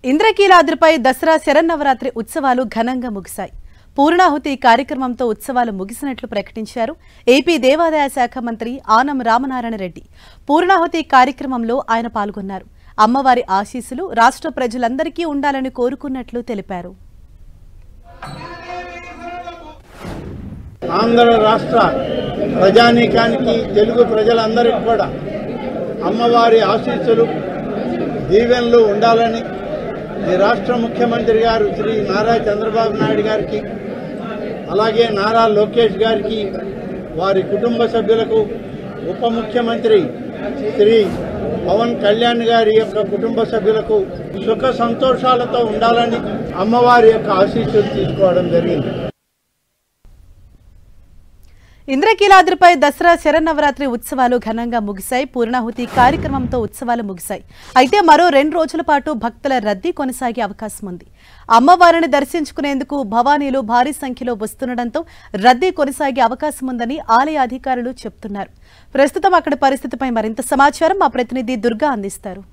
ఇంద్రకీలాద్రిపై దసరా శరన్నవరాత్రి ఉత్సవాలు ఘనంగా ముగిశాయి. పూర్ణాహుతి కార్యక్రమంతో ఉత్సవాలు ముగిసినట్లు ప్రకటించారు ఏపీ దేవాదాయ శాఖ మంత్రి ఆనం రామనారాయణ రెడ్డి. పూర్ణాహుతి కార్యక్రమంలో ఆయన పాల్గొన్నారు. అమ్మవారి ఆశీస్సులు రాష్ట్ర ప్రజలందరికీ ఉండాలని కోరుకున్నట్లు తెలిపారు. ఆంధ్ర రాష్ట్ర ప్రజానీకానికి తెలుగు ప్రజలందరికీ కూడా అమ్మవారి ఆశీస్సులు దీవెనలు ఉండాలని ఈ రాష్ట్ర ముఖ్యమంత్రి గారు శ్రీ నారా చంద్రబాబు నాయుడు గారికి, అలాగే నారా లోకేష్ గారికి, వారి కుటుంబ సభ్యులకు, ఉప ముఖ్యమంత్రి శ్రీ పవన్ కళ్యాణ్ గారి యొక్క కుటుంబ సభ్యులకు సుఖ సంతోషాలతో ఉండాలని అమ్మవారి యొక్క ఆశీస్సులు తీసుకోవడం జరిగింది. ఇంద్రకీలాద్రిపై దసరా శరన్నవరాత్రి ఉత్సవాలు ఘనంగా ముగిశాయి. పూర్ణాహుతి కార్యక్రమంతో ఉత్సవాలు ముగిశాయి. అయితే మరో 2 రోజుల పాటు భక్తుల రద్దీ కొనసాగే అవకాశం ఉంది. అమ్మవారిని దర్శించుకునేందుకు భవానీలు భారీ సంఖ్యలో వస్తుండటంతో రద్దీ కొనసాగే అవకాశం ఉందని ఆలయ అధికారులు చెబుతున్నారు. ప్రస్తుతం అక్కడి పరిస్థితిపై మరింత సమాచారం మా ప్రతినిధి దుర్గా అందిస్తారు.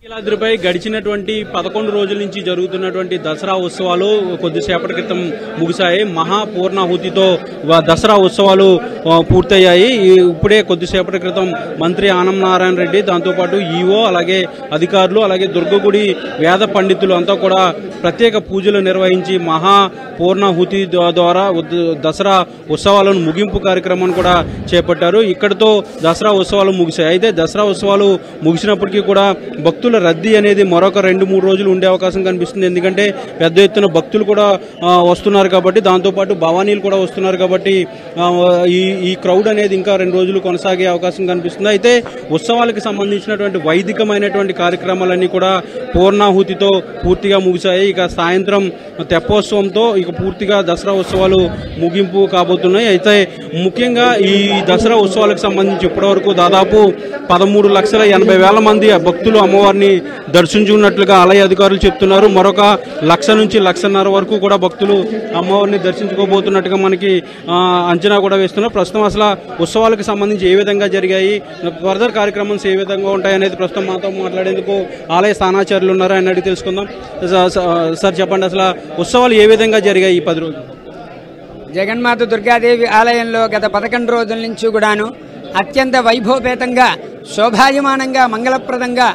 ఇంద్రకీలాద్రిపై గడిచినటువంటి 11 రోజుల నుంచి జరుగుతున్నటువంటి దసరా ఉత్సవాలు కొద్దిసేపటి క్రితం ముగిశాయి. మహాపూర్ణాహుతితో దసరా ఉత్సవాలు పూర్తయ్యాయి. ఇప్పుడే కొద్దిసేపటి క్రితం మంత్రి ఆనం నారాయణ రెడ్డి, దాంతోపాటు ఈవో, అలాగే అధికారులు, అలాగే దుర్గగుడి వేద పండితులు అంతా కూడా ప్రత్యేక పూజలు నిర్వహించి మహాపూర్ణాహుతి ద్వారా దసరా ఉత్సవాలను ముగింపు కార్యక్రమాన్ని కూడా చేపట్టారు. ఇక్కడితో దసరా ఉత్సవాలు ముగిశాయి. అయితే దసరా ఉత్సవాలు ముగిసినప్పటికీ కూడా భక్తుల రద్దీ అనేది మరొక 2-3 రోజులు ఉండే అవకాశం కనిపిస్తుంది. ఎందుకంటే పెద్ద ఎత్తున భక్తులు కూడా వస్తున్నారు కాబట్టి, దాంతోపాటు భవానీలు కూడా వస్తున్నారు కాబట్టి ఈ క్రౌడ్ అనేది ఇంకా 2 రోజులు కొనసాగే అవకాశం కనిపిస్తుంది. అయితే ఉత్సవాలకు సంబంధించినటువంటి వైదికమైనటువంటి కార్యక్రమాలన్నీ కూడా పూర్ణాహుతితో పూర్తిగా ముగిశాయి. ఇక సాయంత్రం తెప్పోత్సవంతో ఇక పూర్తిగా దసరా ఉత్సవాలు ముగింపు కాబోతున్నాయి. అయితే ముఖ్యంగా ఈ దసరా ఉత్సవాలకు సంబంధించి ఇప్పటివరకు దాదాపు 13,80,000 మంది భక్తులు అమ్మవారిని దర్శించుకున్నట్లుగా ఆలయ అధికారులు చెప్తున్నారు. మరొక 1,00,000 నుంచి 1,50,000 వరకు కూడా భక్తులు అమ్మవారిని దర్శించుకోబోతున్నట్టుగా మనకి అంచనా కూడా వేస్తున్నారు. ప్రస్తుతం అసలు ఉత్సవాలకు సంబంధించి ఏ విధంగా జరిగాయి, ఫర్దర్ కార్యక్రమాలు ఏ విధంగా ఉంటాయనేది ప్రస్తుతం మాతో మాట్లాడేందుకు ఆలయ స్థానాచార్యులు ఉన్నారు. ఆయన అడిగి తెలుసుకుందాం. సార్ చెప్పండి, అసలు ఉత్సవాలు ఏ విధంగా జరిగాయి ఈ 10 రోజులు? జగన్మాత దుర్గాదేవి ఆలయంలో గత 11 రోజుల నుంచి కూడాను అత్యంత వైభవపేతంగా, శోభాయమానంగా, మంగళప్రదంగా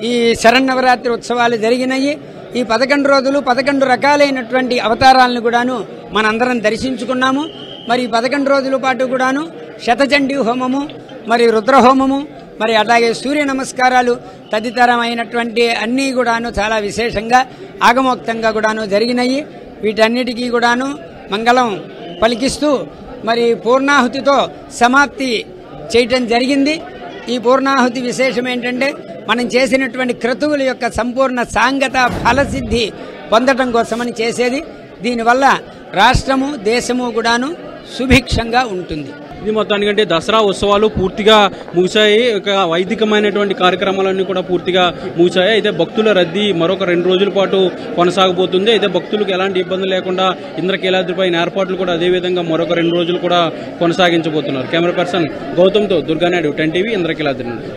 ఈ శరన్నవరాత్రి ఉత్సవాలు జరిగినాయి. ఈ 11 రోజులు 11 రకాలైనటువంటి అవతారాలను కూడాను మనందరం దర్శించుకున్నాము. మరి 11 రోజుల పాటు కూడాను శతచండీ హోమము, మరి రుద్రహోమము, మరి అలాగే సూర్య నమస్కారాలు తదితరమైనటువంటి అన్నీ కూడాను చాలా విశేషంగా ఆగమోక్తంగా కూడాను జరిగినాయి. వీటన్నిటికీ కూడాను మంగళం పలికిస్తూ మరి పూర్ణాహుతితో సమాప్తి చేయటం జరిగింది. ఈ పూర్ణాహుతి విశేషం ఏంటంటే మనం చేసినటువంటి క్రతువుల యొక్క సంపూర్ణ సాంగత ఫలసిద్ధి పొందటం కోసమని చేసేది. దీనివల్ల రాష్ట్రము, దేశము కూడాను సుభిక్షంగా ఉంటుంది. ఇది మొత్తానికంటే దసరా ఉత్సవాలు పూర్తిగా ముగిశాయి. ఇక వైదికమైనటువంటి కార్యక్రమాలన్నీ కూడా పూర్తిగా ముగిశాయి. అయితే భక్తుల రద్దీ మరొక 2 రోజుల పాటు కొనసాగబోతుంది. అయితే భక్తులకు ఎలాంటి ఇబ్బంది లేకుండా ఇంద్రకీలాద్రిపై ఏర్పాట్లు కూడా అదేవిధంగా మరొక 2 రోజులు కూడా కొనసాగించబోతున్నారు. కెమెరా పర్సన్ గౌతమ్తో దుర్గానాయుడు, 10 టీవీ, ఇంద్రకీలాద్రి నుండి.